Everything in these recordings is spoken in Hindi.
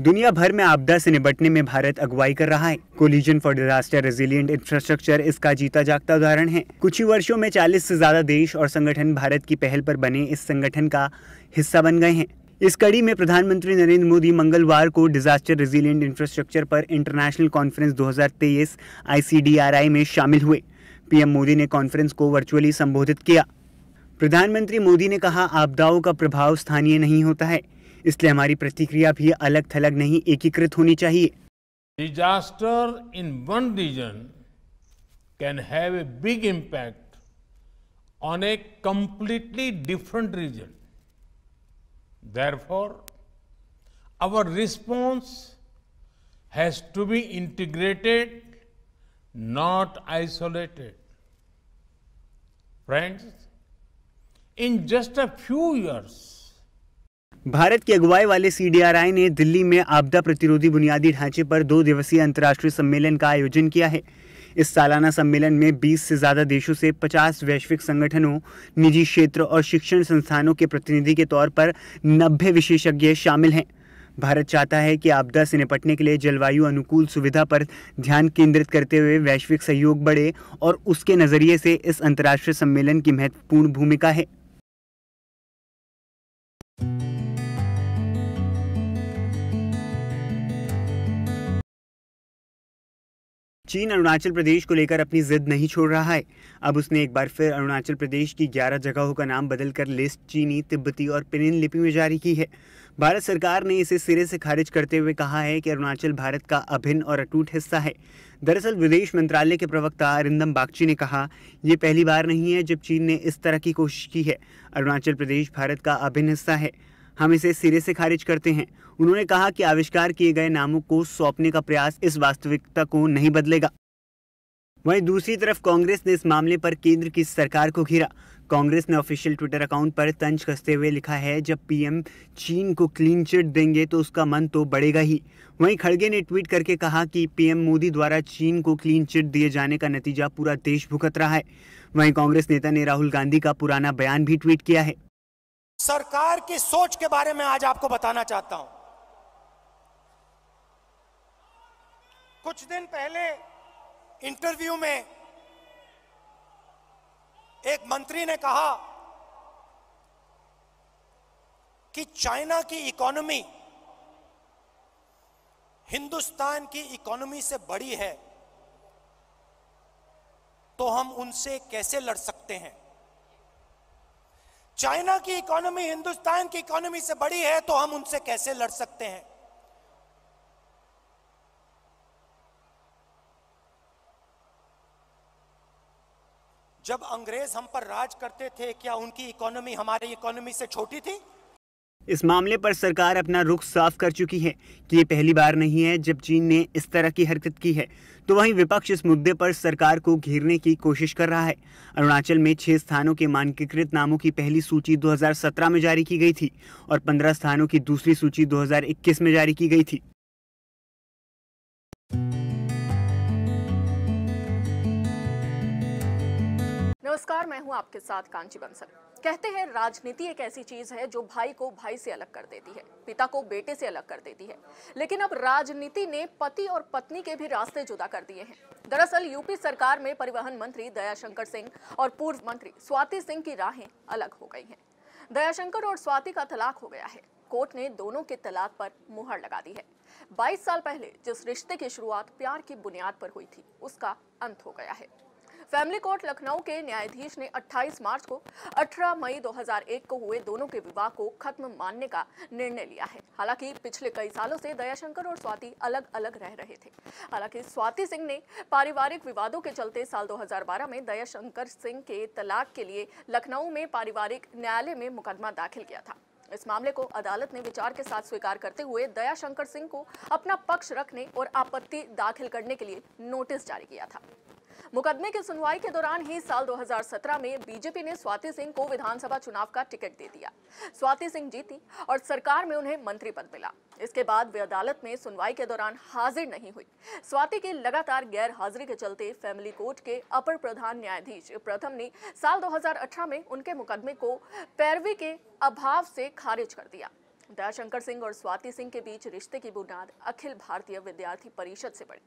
दुनिया भर में आपदा से निपटने में भारत अगुवाई कर रहा है। Collision for disaster resilient infrastructure इसका जीता जागता उदाहरण है। कुछ ही वर्षों में 40 से ज्यादा देश और संगठन भारत की पहल पर बने इस संगठन का हिस्सा बन गए हैं। इस कड़ी में प्रधानमंत्री नरेंद्र मोदी मंगलवार को डिजास्टर रेजिलिएंट इंफ्रास्ट्रक्चर पर इंटरनेशनल कॉन्फ्रेंस 2023 ICDRI में शामिल हुए। पीएम मोदी ने कॉन्फ्रेंस को वर्चुअली संबोधित किया। प्रधानमंत्री मोदी ने कहा, आपदाओं का प्रभाव स्थानीय नहीं होता है, इसलिए हमारी प्रतिक्रिया भी अलग थलग नहीं, एकीकृत होनी चाहिए। Disaster in one region can have a big impact on a completely different region. Therefore, our response has to be integrated, not isolated. Friends, in just a few years, Bharat की अगुवाई वाले CDRI ने दिल्ली में आपदा प्रतिरोधी बुनियादी ढांचे पर 2 दिवसीय अंतर्राष्ट्रीय सम्मेलन का आयोजन किया है। इस सालाना सम्मेलन में 20 से ज्यादा देशों से 50 वैश्विक संगठनों, निजी क्षेत्र और शिक्षण संस्थानों के प्रतिनिधि के तौर पर 90 विशेषज्ञ शामिल हैं। भारत चाहता है कि आपदा से निपटने के लिए जलवायु अनुकूल सुविधा पर ध्यान केंद्रित करते हुए वैश्विक सहयोग बढ़े और उसके नजरिए से इस अंतर्राष्ट्रीय सम्मेलन की महत्वपूर्ण भूमिका है। चीन अरुणाचल प्रदेश को लेकर अपनी जिद नहीं छोड़ रहा है। अब उसने एक बार फिर अरुणाचल प्रदेश की 11 जगहों का नाम बदलकर लिस्ट चीनी, तिब्बती और पिनिन लिपि में जारी की है। भारत सरकार ने इसे सिरे से खारिज करते हुए कहा है कि अरुणाचल भारत का अभिन्न और अटूट हिस्सा है। दरअसल विदेश मंत्रालय के प्रवक्ता अरिंदम बागची ने कहा, ये पहली बार नहीं है जब चीन ने इस तरह की कोशिश की है। अरुणाचल प्रदेश भारत का अभिन्न हिस्सा है, हम इसे सिरे से खारिज करते हैं। उन्होंने कहा कि आविष्कार किए गए नामों को सौंपने का प्रयास इस वास्तविकता को नहीं बदलेगा। वहीं दूसरी तरफ कांग्रेस ने इस मामले पर केंद्र की सरकार को घेरा। कांग्रेस ने ऑफिशियल ट्विटर अकाउंट पर तंज कसते हुए लिखा है, जब पीएम चीन को क्लीन चिट देंगे तो उसका मन तो बढ़ेगा ही। वहीं खड़गे ने ट्वीट करके कहा कि पीएम मोदी द्वारा चीन को क्लीन चिट दिए जाने का नतीजा पूरा देश भुगत रहा है। वहीं कांग्रेस नेता ने राहुल गांधी का पुराना बयान भी ट्वीट किया है। सरकार की सोच के बारे में आज आपको बताना चाहता हूं। कुछ दिन पहले इंटरव्यू में एक मंत्री ने कहा कि चाइना की इकोनॉमी हिंदुस्तान की इकोनॉमी से बड़ी है, तो हम उनसे कैसे लड़ सकते हैं। चाइना की इकोनॉमी हिंदुस्तान की इकोनॉमी से बड़ी है तो हम उनसे कैसे लड़ सकते हैं। जब अंग्रेज हम पर राज करते थे, क्या उनकी इकोनॉमी हमारी इकोनॉमी से छोटी थी? इस मामले पर सरकार अपना रुख साफ कर चुकी है कि ये पहली बार नहीं है जब चीन ने इस तरह की हरकत की है। तो वहीं विपक्ष इस मुद्दे पर सरकार को घेरने की कोशिश कर रहा है। अरुणाचल में 6 स्थानों के मानकीकृत नामों की पहली सूची 2017 में जारी की गई थी और 15 स्थानों की दूसरी सूची 2021 में जारी की गई थी। नमस्कार, मैं हूं आपके साथ कांची बंसल। कहते हैं राजनीति एक ऐसी चीज है जो भाई को भाई से अलग कर देती है, पिता को बेटे से अलग कर देती है। लेकिन अब राजनीति ने पति और पत्नी के भी रास्ते जुदा कर दिए हैं। दरअसल यूपी सरकार में परिवहन मंत्री दयाशंकर सिंह और पूर्व मंत्री स्वाति सिंह की राहें अलग हो गई हैं। दयाशंकर और स्वाति का तलाक हो गया है। कोर्ट ने दोनों के तलाक पर मुहर लगा दी है। 22 साल पहले जिस रिश्ते की शुरुआत प्यार की बुनियाद पर हुई थी, उसका अंत हो गया है। फैमिली कोर्ट लखनऊ के न्यायाधीश ने 28 मार्च को 18 मई 2001 को हुए दोनों के विवाह को खत्म मानने का निर्णय लिया है। हालांकि पिछले कई सालों से दयाशंकर और स्वाति अलग अलग रह रहे थे। हालांकि स्वाति सिंह ने पारिवारिक विवादों के चलते साल 2012 में दयाशंकर सिंह के तलाक के लिए लखनऊ में पारिवारिक न्यायालय में मुकदमा दाखिल किया था। इस मामले को अदालत ने विचार के साथ स्वीकार करते हुए दयाशंकर सिंह को अपना पक्ष रखने और आपत्ति दाखिल करने के लिए नोटिस जारी किया था। मुकदमे की सुनवाई के दौरान ही साल 2017 में बीजेपी ने स्वाति सिंह को विधानसभा चुनाव का टिकट दे दिया। स्वाति सिंह जीती और सरकार में उन्हें मंत्री पद मिला। इसके बाद वे अदालत में सुनवाई के दौरान हाजिर नहीं हुई। स्वाति की लगातार गैर हाजिरी के चलते फैमिली कोर्ट के अपर प्रधान न्यायाधीश प्रथम ने साल 2018 में उनके मुकदमे को पैरवी के अभाव से खारिज कर दिया। दयाशंकर सिंह और स्वाति सिंह के बीच रिश्ते की बुनियाद अखिल भारतीय विद्यार्थी परिषद से पड़ी।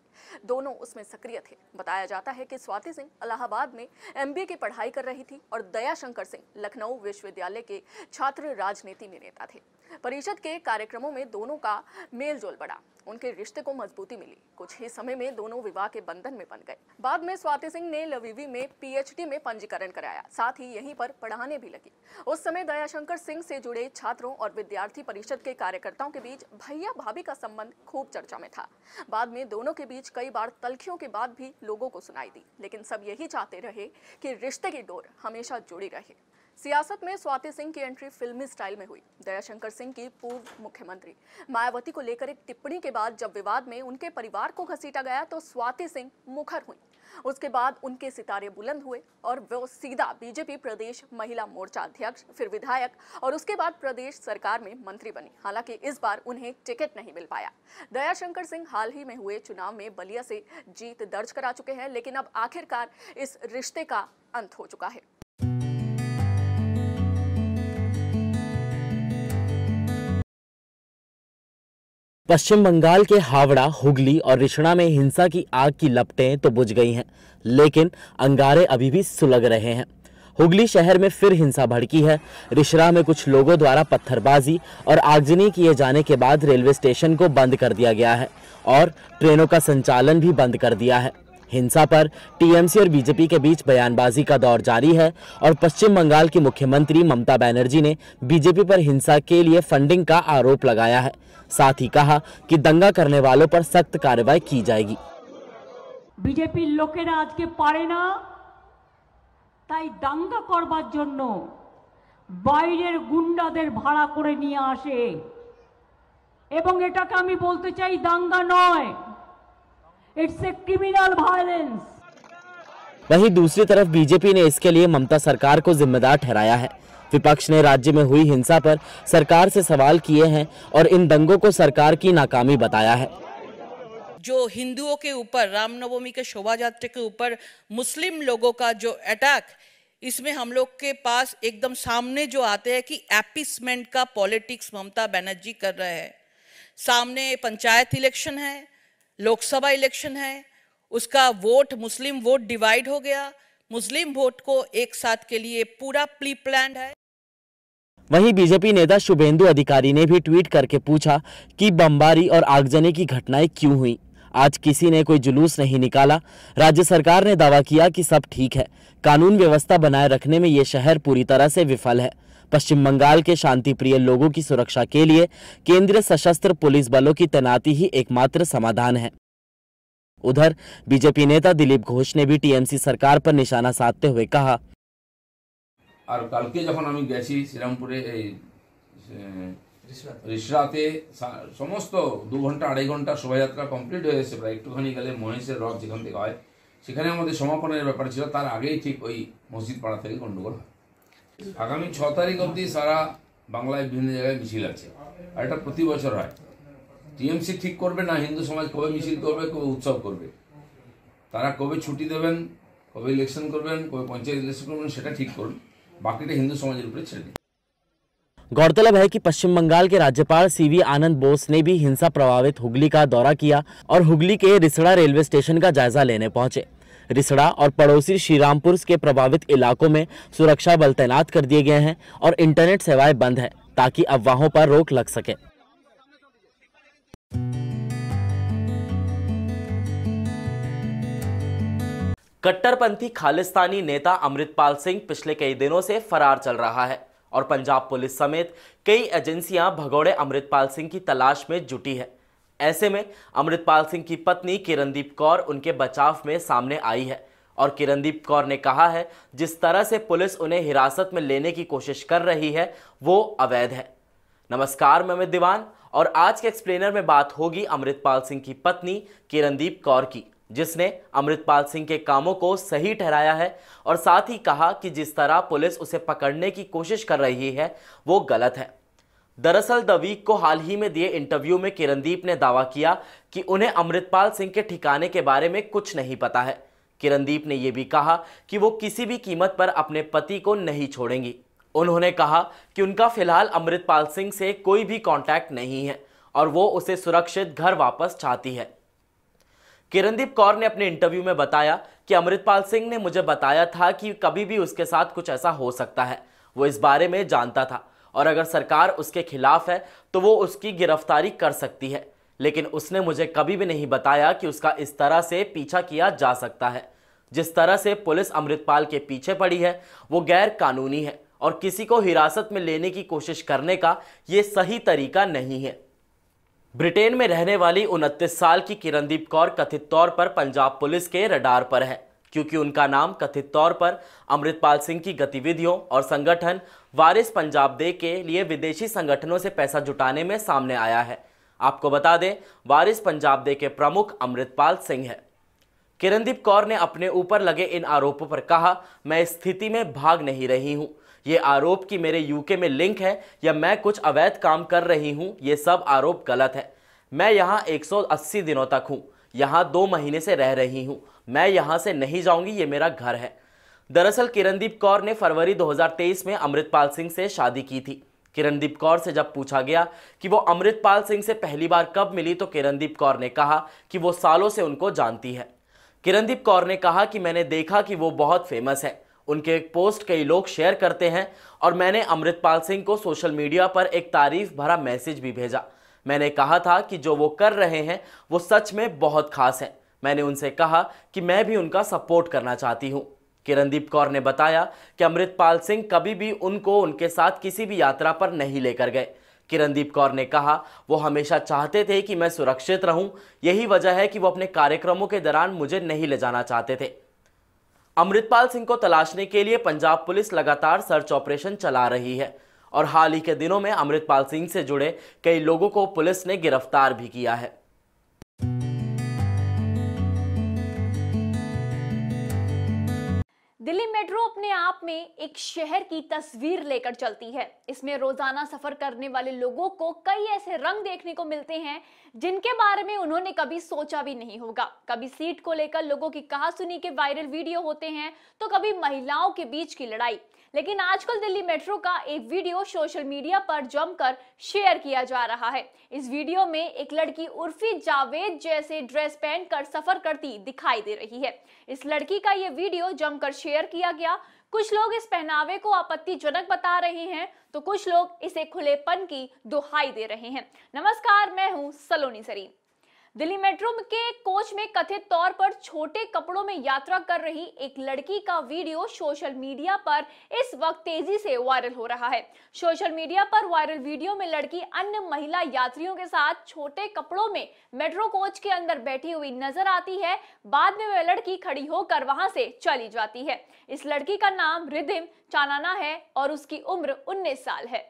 दोनों उसमें सक्रिय थे। बताया जाता है कि स्वाति सिंह इलाहाबाद में MBA की पढ़ाई कर रही थी और दयाशंकर सिंह लखनऊ विश्वविद्यालय के छात्र राजनीति में नेता थे। परिषद के कार्यक्रमों में दोनों का मेलजोल बढ़ा, उनके रिश्ते को मजबूती मिली। कुछ ही समय में दोनों विवाह के बंधन में बंध गए। बाद में स्वाति सिंह ने लविवी में PhD में पंजीकरण कराया, साथ ही यहीं पर पढ़ाने भी लगी। उस समय दयाशंकर सिंह से जुड़े छात्रों और विद्यार्थी परिषद के कार्यकर्ताओं के बीच भैया भाभी का संबंध खूब चर्चा में था। बाद में दोनों के बीच कई बार तल्खियों की बात भी लोगों को सुनाई दी, लेकिन सब यही चाहते रहे कि रिश्ते की डोर हमेशा जुड़ी रहे। सियासत में स्वाति सिंह की एंट्री फिल्मी स्टाइल में हुई। दयाशंकर सिंह की पूर्व मुख्यमंत्री मायावती को लेकर एक टिप्पणी के बाद जब विवाद में उनके परिवार को घसीटा गया तो स्वाति सिंह मुखर हुई। उसके बाद उनके सितारे बुलंद हुए और वो सीधा बीजेपी प्रदेश महिला मोर्चा अध्यक्ष, फिर विधायक और उसके बाद प्रदेश सरकार में मंत्री बनी। हालांकि इस बार उन्हें टिकट नहीं मिल पाया। दयाशंकर सिंह हाल ही में हुए चुनाव में बलिया से जीत दर्ज करा चुके हैं, लेकिन अब आखिरकार इस रिश्ते का अंत हो चुका है। पश्चिम बंगाल के हावड़ा, हुगली और रिषड़ा में हिंसा की आग की लपटें तो बुझ गई हैं, लेकिन अंगारे अभी भी सुलग रहे हैं। हुगली शहर में फिर हिंसा भड़की है। रिषड़ा में कुछ लोगों द्वारा पत्थरबाजी और आगजनी किए जाने के बाद रेलवे स्टेशन को बंद कर दिया गया है और ट्रेनों का संचालन भी बंद कर दिया है। हिंसा पर टीएमसी और बीजेपी के बीच बयानबाजी का दौर जारी है और पश्चिम बंगाल की मुख्यमंत्री ममता बनर्जी ने बीजेपी पर हिंसा के लिए फंडिंग का आरोप लगाया है। साथ ही कहा कि दंगा करने वालों पर सख्त कार्रवाई की जाएगी। बीजेपी लोकेरा आज के पारे ना ताई दंगा करबार जन्नो बाइरेर गुंडादेर भाड़ा करे निये आसे एबं एटाके आमी बोलते चाई दंगा नय, इट्स ए क्रिमिनल वायलेंस। वहीं दूसरी तरफ बीजेपी ने इसके लिए ममता सरकार को जिम्मेदार ठहराया है। विपक्ष ने राज्य में हुई हिंसा पर सरकार से सवाल किए हैं और इन दंगों को सरकार की नाकामी बताया है। जो हिंदुओं के ऊपर रामनवमी के शोभा यात्रा के ऊपर मुस्लिम लोगों का जो अटैक, इसमें हम लोग के पास एकदम सामने जो आते हैं कि एपिसमेंट का पॉलिटिक्स ममता बनर्जी कर रहे हैं। सामने पंचायत इलेक्शन है, लोकसभा इलेक्शन है, उसका वोट मुस्लिम वोट डिवाइड हो गया। मुस्लिम वोट को एक साथ के लिए पूरा प्री प्लान्ड है। वहीं बीजेपी नेता शुभेंदु अधिकारी ने भी ट्वीट करके पूछा कि बमबारी और आगजनी की घटनाएं क्यों हुई। आज किसी ने कोई जुलूस नहीं निकाला। राज्य सरकार ने दावा किया कि सब ठीक है। कानून व्यवस्था बनाए रखने में ये शहर पूरी तरह से विफल है। पश्चिम बंगाल के शांति प्रिय लोगों की सुरक्षा के लिए केंद्रीय सशस्त्र पुलिस बलों की तैनाती ही एकमात्र समाधान है। उधर बीजेपी नेता दिलीप घोष ने भी टीएमसी सरकार पर निशाना साधते हुए कहा, আর কালকে যখন আমি গেছি শ্রীরামপুরে এই রিষড়াতে সমস্ত 2 ঘন্টা 2.5 ঘন্টা শোভাযাত্রা কমপ্লিট হয়ে গেছে। প্রায় একটুখানি গেলে মহেশের রথ যেখান থেকে হয় সেখানে আমাদের সমাপনের ব্যাপার ছিল, তার আগেই ঠিক ওই মসজিদ পাড়া থেকে গন্ডগোল হয়। আগামী 6 তারিখ অবধি সারা বাংলায় বিভিন্ন জায়গায় মিছিল আছে আর এটা প্রতি বছর হয়। টিএমসি ঠিক করবে না হিন্দু সমাজ কবে মিছিল করবে, কবে উৎসব করবে, তারা কবে ছুটি দেবেন, কবে ইলেকশন করবেন, কবে পঞ্চায়েত ইলেকশন করবেন সেটা ঠিক করুন, বাকিটা হিন্দু সমাজের উপরে ছেড়ে দিন। गौरतलब है कि पश्चिम बंगाल के राज्यपाल सीवी आनंद बोस ने भी हिंसा प्रभावित हुगली का दौरा किया और हुगली के रिसड़ा रेलवे स्टेशन का जायजा लेने पहुंचे। रिसड़ा और पड़ोसी श्रीरामपुर के प्रभावित इलाकों में सुरक्षा बल तैनात कर दिए गए हैं और इंटरनेट सेवाएं बंद है ताकि अफवाहों पर रोक लग सके। कट्टरपंथी खालिस्तानी नेता अमृतपाल सिंह पिछले कई दिनों से फरार चल रहा है और पंजाब पुलिस समेत कई एजेंसियां भगोड़े अमृतपाल सिंह की तलाश में जुटी है। ऐसे में अमृतपाल सिंह की पत्नी किरणदीप कौर उनके बचाव में सामने आई है और किरणदीप कौर ने कहा है जिस तरह से पुलिस उन्हें हिरासत में लेने की कोशिश कर रही है वो अवैध है। नमस्कार, मैं अमित दीवान और आज के एक्सप्लेनर में बात होगी अमृतपाल सिंह की पत्नी किरणदीप कौर की, जिसने अमृतपाल सिंह के कामों को सही ठहराया है और साथ ही कहा कि जिस तरह पुलिस उसे पकड़ने की कोशिश कर रही है वो गलत है। दरअसल द वीक को हाल ही में दिए इंटरव्यू में किरणदीप ने दावा किया कि उन्हें अमृतपाल सिंह के ठिकाने के बारे में कुछ नहीं पता है। किरणदीप ने यह भी कहा कि वो किसी भी कीमत पर अपने पति को नहीं छोड़ेंगी। उन्होंने कहा कि उनका फिलहाल अमृतपाल सिंह से कोई भी कांटेक्ट नहीं है और वो उसे सुरक्षित घर वापस चाहती है। किरणदीप कौर ने अपने इंटरव्यू में बताया कि अमृतपाल सिंह ने मुझे बताया था कि कभी भी उसके साथ कुछ ऐसा हो सकता है। वो इस बारे में जानता था और अगर सरकार उसके खिलाफ है तो वो उसकी गिरफ्तारी कर सकती है, लेकिन उसने मुझे कभी भी नहीं बताया कि उसका इस तरह से पीछा किया जा सकता है। जिस तरह से पुलिस अमृतपाल के पीछे पड़ी है वो गैर कानूनी है और किसी को हिरासत में लेने की कोशिश करने का ये सही तरीका नहीं है। ब्रिटेन में रहने वाली 29 साल की किरणदीप कौर कथित तौर पर पंजाब पुलिस के रडार पर है, क्योंकि उनका नाम कथित तौर पर अमृतपाल सिंह की गतिविधियों और संगठन वारिस पंजाब दे के लिए विदेशी संगठनों से पैसा जुटाने में सामने आया है। आपको बता दें, वारिस पंजाब दे के प्रमुख अमृतपाल सिंह है। किरणदीप कौर ने अपने ऊपर लगे इन आरोपों पर कहा, मैं इस स्थिति में भाग नहीं रही हूं। ये आरोप कि मेरे यूके में लिंक है या मैं कुछ अवैध काम कर रही हूं, ये सब आरोप गलत है। मैं यहाँ 180 दिनों तक हूँ, यहाँ 2 महीने से रह रही हूँ, मैं यहाँ से नहीं जाऊँगी, ये मेरा घर है। दरअसल किरणदीप कौर ने फरवरी 2023 में अमृतपाल सिंह से शादी की थी। किरणदीप कौर से जब पूछा गया कि वो अमृतपाल सिंह से पहली बार कब मिली तो किरणदीप कौर ने कहा कि वो सालों से उनको जानती है। किरणदीप कौर ने कहा कि मैंने देखा कि वो बहुत फेमस है, उनके एक पोस्ट कई लोग शेयर करते हैं और मैंने अमृतपाल सिंह को सोशल मीडिया पर एक तारीफ भरा मैसेज भी भेजा। मैंने कहा था कि जो वो कर रहे हैं वो सच में बहुत खास है। मैंने उनसे कहा कि मैं भी उनका सपोर्ट करना चाहती हूँ। किरणदीप कौर ने बताया कि अमृतपाल सिंह कभी भी उनको उनके साथ किसी भी यात्रा पर नहीं लेकर गए। किरणदीप कौर ने कहा वो हमेशा चाहते थे कि मैं सुरक्षित रहूं, यही वजह है कि वो अपने कार्यक्रमों के दौरान मुझे नहीं ले जाना चाहते थे। अमृतपाल सिंह को तलाशने के लिए पंजाब पुलिस लगातार सर्च ऑपरेशन चला रही है और हाल ही के दिनों में अमृतपाल सिंह से जुड़े कई लोगों को पुलिस ने गिरफ्तार भी किया है। दिल्ली मेट्रो अपने आप में एक शहर की तस्वीर लेकर चलती है। इसमें रोजाना सफर करने वाले लोगों को कई ऐसे रंग देखने को मिलते हैं जिनके बारे में उन्होंने कभी सोचा भी नहीं होगा। कभी सीट को लेकर लोगों की कहासुनी के वायरल वीडियो होते हैं तो कभी महिलाओं के बीच की लड़ाई। लेकिन आजकल दिल्ली मेट्रो का एक वीडियो सोशल मीडिया पर जमकर शेयर किया जा रहा है। इस वीडियो में एक लड़की उर्फी जावेद जैसे ड्रेस पहनकर सफर करती दिखाई दे रही है। इस लड़की का ये वीडियो जमकर शेयर किया गया। कुछ लोग इस पहनावे को आपत्तिजनक बता रहे हैं तो कुछ लोग इसे खुलेपन की दुहाई दे रहे हैं। नमस्कार, मैं हूं सलोनी सरीन। दिल्ली मेट्रो के कोच में कथित तौर पर छोटे कपड़ों में यात्रा कर रही एक लड़की का वीडियो सोशल मीडिया पर इस वक्त तेजी से वायरल हो रहा है। सोशल मीडिया पर वायरल वीडियो में लड़की अन्य महिला यात्रियों के साथ छोटे कपड़ों में मेट्रो कोच के अंदर बैठी हुई नजर आती है। बाद में वह लड़की खड़ी होकर वहां से चली जाती है। इस लड़की का नाम रिधिम चानाना है और उसकी उम्र 19 साल है।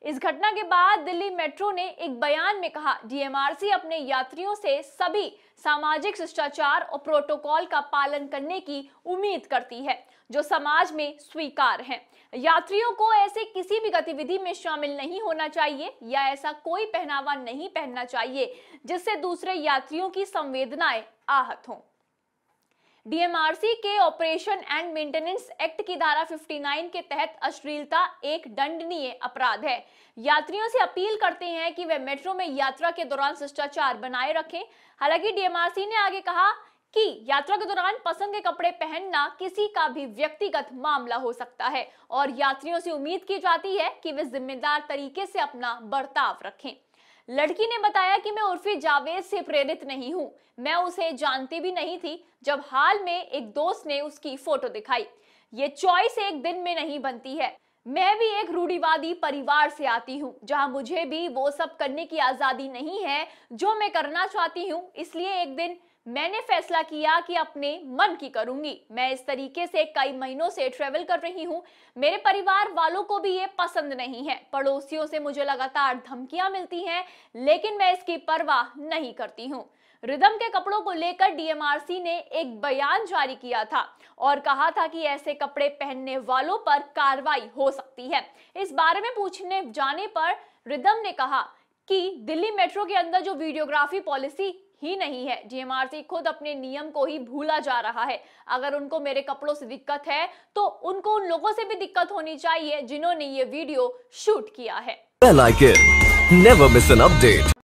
इस घटना के बाद दिल्ली मेट्रो ने एक बयान में कहा, डीएमआरसी अपने यात्रियों से सभी सामाजिक शिष्टाचार और प्रोटोकॉल का पालन करने की उम्मीद करती है जो समाज में स्वीकार है। यात्रियों को ऐसे किसी भी गतिविधि में शामिल नहीं होना चाहिए या ऐसा कोई पहनावा नहीं पहनना चाहिए जिससे दूसरे यात्रियों की संवेदनाएं आहत हों। डीएमआरसी के ऑपरेशन एंड मेंटेनेंस एक्ट की धारा 59 के तहत अश्लीलता एक दंडनीय अपराध है। यात्रियों से अपील करते हैं कि वे मेट्रो में यात्रा के दौरान शिष्टाचार बनाए रखें। हालांकि डीएमआरसी ने आगे कहा कि यात्रा के दौरान पसंद के कपड़े पहनना किसी का भी व्यक्तिगत मामला हो सकता है और यात्रियों से उम्मीद की जाती है कि वे जिम्मेदार तरीके से अपना बर्ताव रखें। लड़की ने बताया कि मैं उर्फी जावेद से प्रेरित नहीं हूं, मैं उसे जानती भी नहीं थी जब हाल में एक दोस्त ने उसकी फोटो दिखाई। ये चॉइस एक दिन में नहीं बनती है। मैं भी एक रूढ़िवादी परिवार से आती हूँ जहां मुझे भी वो सब करने की आजादी नहीं है जो मैं करना चाहती हूँ। इसलिए एक दिन मैंने फैसला किया कि अपने मन की करूंगी। मैं इस तरीके से कई महीनों से ट्रेवल कर रही हूँ। मेरे परिवार वालों को भी ये पसंद नहीं है। पड़ोसियों से मुझे लगातार धमकियां मिलती हैं, लेकिन मैं इसकी परवाह नहीं करती हूँ। रिदम के कपड़ों को लेकर डीएमआरसी ने एक बयान जारी किया था और कहा था कि ऐसे कपड़े पहनने वालों पर कार्रवाई हो सकती है। इस बारे में पूछने जाने पर रिदम ने कहा कि दिल्ली मेट्रो के अंदर जो वीडियोग्राफी पॉलिसी ही नहीं है, जीएमआरसी खुद अपने नियम को ही भूला जा रहा है। अगर उनको मेरे कपड़ों से दिक्कत है तो उनको उन लोगों से भी दिक्कत होनी चाहिए जिन्होंने ये वीडियो शूट किया है। Bell icon, never miss an update.